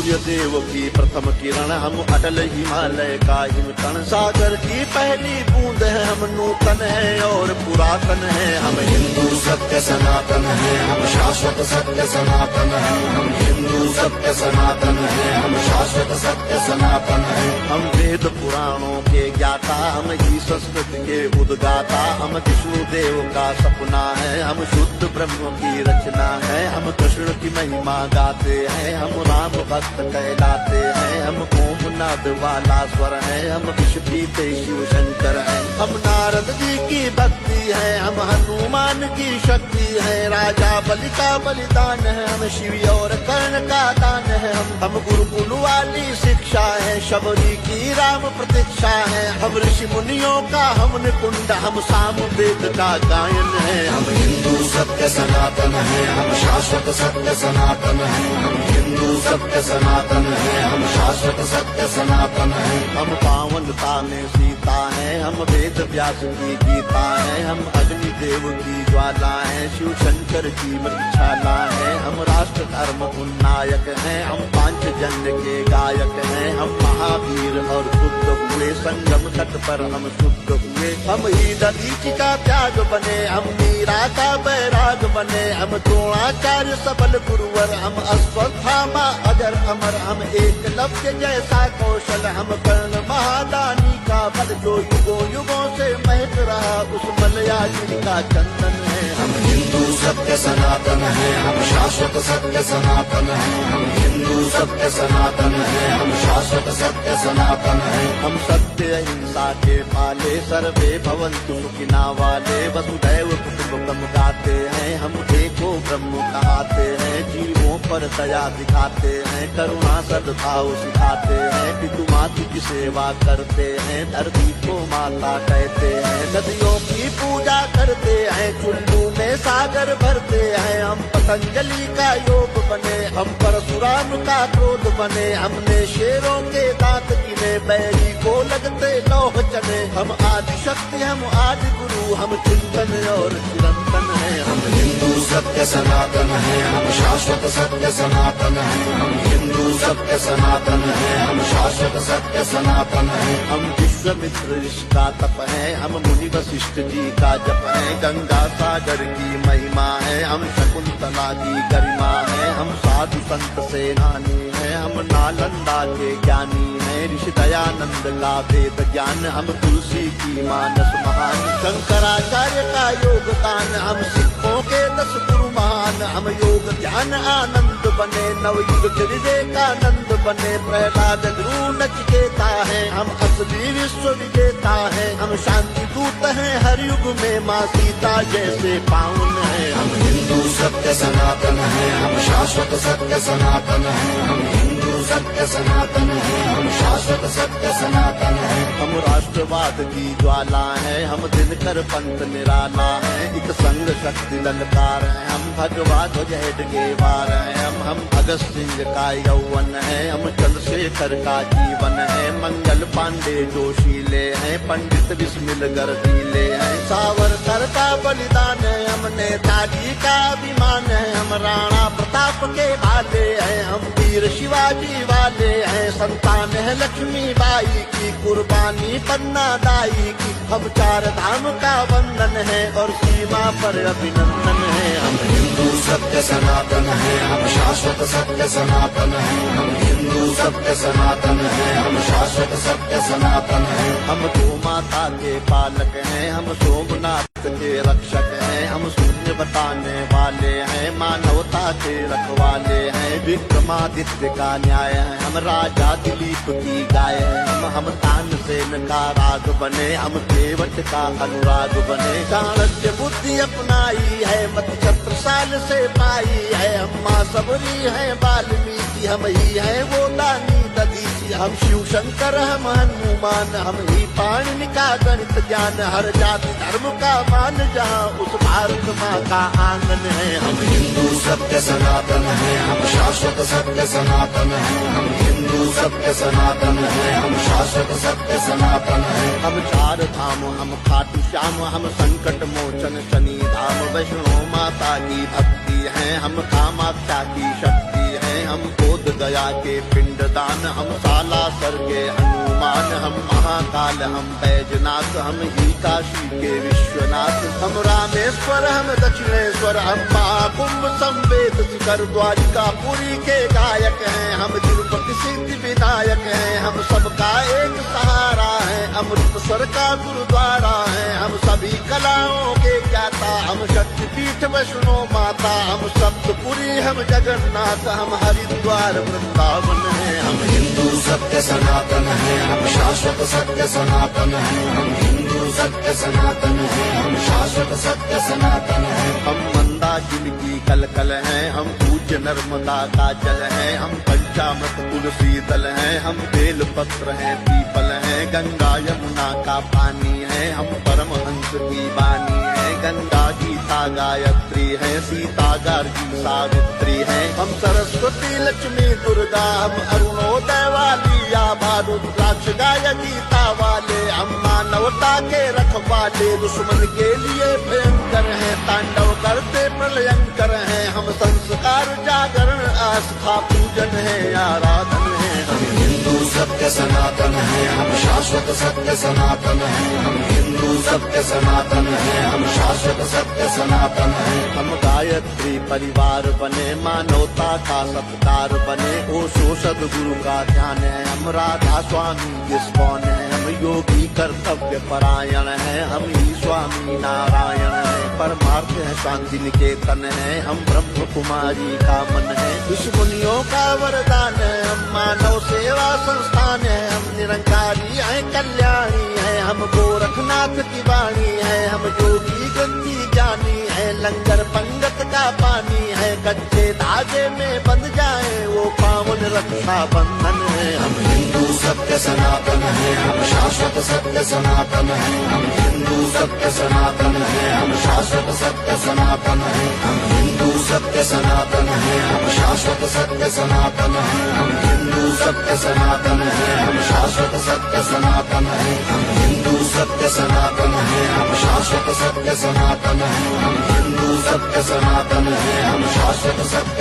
सूर्य देव की प्रथम किरण, हम अटल हिमालय का हिमकण। सागर की पहली बूंद है, हम नूतन है और पुरातन है। हम हिंदू सत्य सनातन है, हम शाश्वत सत्य सनातन है। हम हिंदू सत्य सनातन है, हम शाश्वत सत्य सनातन है। हम वेद पुराणों के ज्ञाता, हम ही संस्कृत के उद्गाता। हम विष्णु देव का सपना है, हम शुद्ध ब्रह्म की रचना है। हम कृष्ण की महिमा गाते हैं, हम राम भक्त कहलाते हैं। हम ओम नाद वाला स्वर है, हम विष पीते शिव शंकर है। हम नारद जी की भक्ति है, हम हनुमान की शक्ति है। राजा बलि का बलिदान है, हम शिव और कर्ण का दान है। हम गुरुकुल वाली शिक्षा है, शबरी की राम प्रतीक्षा है। हम ऋषि मुनियों का हम निकुंड, हम साम वेद का गायन है। हम हिंदू सत्य सनातन है, हम शाश्वत सत्य सनातन है। हम हिंदू सत्य सनातन है, हम शाश्वत सत्य सनातन है। हम पावनता में सीता है, हम वेद व्यास की गीता है। हम अग्नि देव की ज्वाला है, शिव शंकर की मृक्षाला है। हम राष्ट्र धर्म उन्नायक हैं, हम पांचजन्य के गायक हैं। हम महावीर और बुद्ध हुए, संगम तट पर हम शुद्ध हुए। हम ही दधीचि का त्याग बने, हम मीरा का बैराग बने। हम द्रोणाचार्य सबल गुरुवर, हम अश्वत्थामा अजर अमर। हम एकलव्य जैसा कौशल, हम कर्ण महादानी का बल। जो युगों युगों से महक रहा, उस मलयाजी का चंदन है। हम हिंदू सत्य सनातन है, हम शाश्वत सत्य सनातन है। हम हिंदू सत्य सनातन है, हम शाश्वत सत्य सनातन है। हम सत्य अहिंसा के पाले, सर्वे भवन्तु सुखिना वाले। वसुधैव कुटुम्बकम् गाते हैं, हम एको ब्रह्म कहाते हैं। जीवों पर दया दिखाते हैं, करुणा सद्भाव सिखाते हैं। पितु मातु की सेवा करते हैं, धरती को माता कहते हैं। नदियों की पूजा करते हैं, चुल्लू में सागर भरते हैं। हम पतंजलि का योग बने, हम परशुराम का क्रोध बने। हमने शेरों के दांत गिने, बैरी को लगते लौह चने। हम आदि शक्ति, हम आदि गुरु, हम चिंतन और चिरंतन है। हम हिंदू सत्य सनातन है, हम शाश्वत सत्य सनातन है। हम हिंदू सत्य सनातन है, हम शाश्वत सत्य सनातन है। हम विश्वामित्र ऋषि का तप है, हम मुनि वशिष्ठ जी का जप है। गंगा सागर की महिमा है, हम शकुंतला की गरिमा है। हम साधु संत सेनानी है, हम नालंदा के ज्ञानी है। ऋषि दयानंद का वेद ज्ञान, हम तुलसी की मानस महान। शंकराचार्य का योगदान, हम सिखों के 10 गुरु महान। हम योग ध्यान आनंद बने, नवयुग विवेकानंद बने। प्रहलाद ध्रुव नचिकेता है, हम असली विश्व विजेता है। हम शांति दूत हैं हर युग में, माँ सीता जैसे पावन है। हम हिंदू सत्य सनातन है, हम शाश्वत सत्य सनातन है। हम हिंदू सत्य सनातन है, हम शाश्वत सत्य सनातन है। हम राष्ट्रवाद की ज्वाला है, हम दिनकर पंथ निराला है। एक संग शक्ति ललकार है, हम भगवा ध्वज हेडगेवार है। हम भगत सिंह का यौवन है, हम चंद्रशेखर का जीवन है। मंगल पांडे जोशीले हैं, पंडित बिस्मिल गर्दीले हैं। सावरकर का बलिदान है, हम नेताजी का अभिमान है। हम राणा प्रताप के भाले हैं, हम वीर शिवाजी वाले हैं। संतान है लक्ष्मी बाई की, कुर्बानी पन्ना दाई की। हम 4 धाम का वंदन है, और सीमा पर अभिनंदन है। हम हिंदू सत्य सनातन है, हम शाश्वत सत्य सनातन है। हम हिंदू सत्य सनातन है, हम शाश्वत सत्य सनातन है। हम गो माता के पालक हैं, हम सोमनाथ के रक्षक हैं। हम शून्य बताने वाले हैं, मानवता के रखवाले हैं। विक्रमादित्य का न्याय है, हम राजा दिलीप की गाय है। हम तानसेन का राग बने, हम केवट का अनुराग बने। चाणक्य बुद्धि अपनाई है, मत छत्रसाल से पाई है। हम माँ सबरी है वाल्मीकि, हम ही है वो दानी दधीचि। हम शिव शंकर, हम हनुमान, हम ही पाणिनि का गणित ज्ञान। हर जाति धर्म का मान, जहाँ उस भारत माँ का आंगन है। हम हिंदू सत्य सनातन है, हम शाश्वत सत्य सनातन है। हम हिंदू सत्य सनातन है, हम शाश्वत सत्य सनातन है। हम 4 धाम, हम खाटू श्याम, हम संकट मोचन शनि धाम। वैष्णो माता की भक्ति है, हम कामाख्या की शक्ति है। हम बोध दया के पिंडदान, हम सालासर के हनुमान, हम महाकाल, हम बैजनाथ, हम ही काशी के विश्वनाथ, हम रामेश्वर, हम दक्षिणेश्वर, हम महाकुंभ संवेद शिखर द्वारिका पुरी के गायक हैं, हम तिरुपति सिद्धि विनायक हैं, हम सबका एक सहारा है, अमृतसर का गुरुद्वारा है, हम सभी कलाओं के ज्ञाता, हम शक्तिपीठ वैष्णो माता, हम सप्तपुरी, हम जगन्नाथ, हम हरिद्वार वृंदावन है, हम हिंदू सत्य सनातन है, हम शाश्वत सत्य सनातन है, हम हिंदू सत्य सनातन है, हम शाश्वत सत्य सनातन है। हम मंदाकिनी की कलकल हैं, हम पूज्य नर्मदा का जल हैं, हम पंचामृत तुलसी दल हैं, हम बेल पत्र हैं, पीपल हैं, गंगा यमुना का पानी है, हम परमहंस की वाणी है, गंगा गीता गायत्री है, सीता गार्गी सावित्री है, हम सरस्वती लक्ष्मी दुर्गा, हम अरुणोदय वाली या रुद्राक्ष गाय गीता वाले, हम मानवता के रखवाले, दुश्मन के लिए भयंकर है, तांडव करते प्रलयंकर है, हम संस्कार जागरण आस्था पूजन है, आराधन है। हम हिंदू सत्य सनातन है, हम शाश्वत सत्य सनातन है, हम हिंदू सत्य सनातन है, हम शाश्वत सत्य सनातन है। हम गायत्री परिवार बने, मानवता का सत्कार बने, ओशो सद्गुरु का ध्यान है, हम राधा स्वामी जिसकौन है, हम योगी कर्तव्य परायण है, हम ही स्वामी नारायण है, परमार्थ है शांति निकेतन है, हम ब्रह्म कुमारी का मन है, दुश्मनियों का वरदान है, हम मानव सेवा संस्थान है, हम निरंकारी हैं कल्याणी है, हम गोरखनाथ की वाणी है, हम योगी ग्रंथी ज्ञानी है, लंगर पंगत का पानी है, कच्चे धागे में बंध जाए वो पावन रक्षा बंधन है। हम हिंदू सत्य सनातन है, हम शाश्वत सत्य सनातन है, हम हिंदू सत्य सनातन है, हम शाश्वत सत्य सनातन है, हम हिंदू सत्य सनातन है, हम शाश्वत सत्य सनातन है, हम हिंदू सत्य सनातन है, हम शाश्वत सत्य सनातन है, हम हिंदू सत्य सनातन है, हम शाश्वत सत्य सनातन है, हम हिंदू सत्य सनातन है, हम शाश्वत सत्य